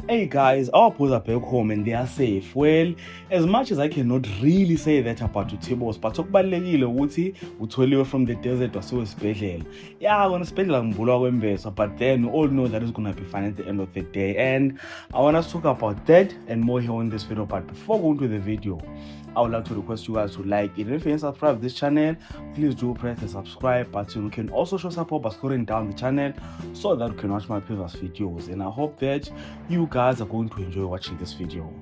Hey guys, our boys are back home and they are safe. Well, as much as I cannot really say that about Utibos, but okubalekile ukuthi utholiwe from the desert wasiwe esibhedlela. Yeah, wena esibhedlela ngibulwa kwembesa, but then we all know that it's gonna be fine at the end of the day. And I want us to talk about that and more here on this video. But before going to the video, I would like to request you guys to like it. And if you haven't subscribed to this channel, please do press the subscribe button. You can also show support by scrolling down the channel so that you can watch my previous videos. And I hope that you guys are going to enjoy watching this video.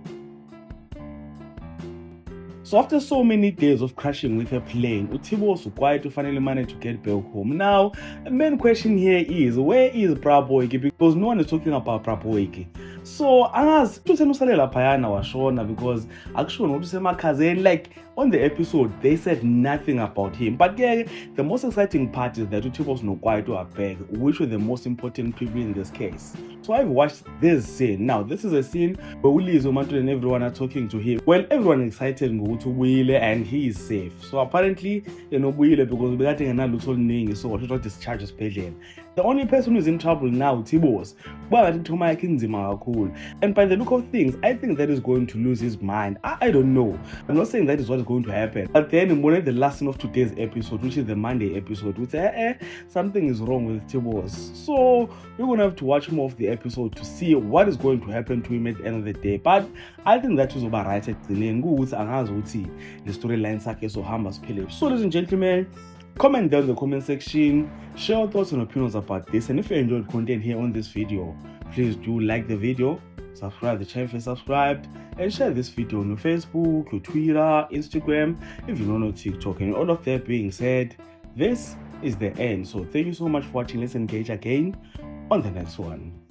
So after so many days of crashing with a plane, Utibos quietly finally managed to get back home. Now, the main question here is, where is Praboyiki? Because no one is talking about Praboyiki. So, as tusenusalela payana washona because actually usemakazeni, like on the episode they said nothing about him. But yeah, the most exciting part is that Utibos no quiet to beg, which were the most important people in this case. So I've watched this scene. Now, this is a scene where Willie Zomato and everyone are talking to him. Well, everyone is excited to Willie and he is safe. So apparently, Willie because we're getting another little name, so what to discharge his patient. The only person who is in trouble now, Tibos. And by the look of things, I think that is going to lose his mind. I don't know. I'm not saying that is what is going to happen. But then, when the last scene of today's episode, which is the Monday episode, we say, something is wrong with Tibos. So we're going to have to watch more of the episode to see what is going to happen to him at the end of the day. But I think that was about right at the storyline. So, ladies and gentlemen, comment down in the comment section, share your thoughts and opinions about this, and if you enjoyed content here on this video, please do like the video, subscribe to the channel if you're subscribed, and share this video on your Facebook, your Twitter, Instagram, if you don't know TikTok. And all of that being said, this is the end. So thank you so much for watching. Let's engage again on the next one.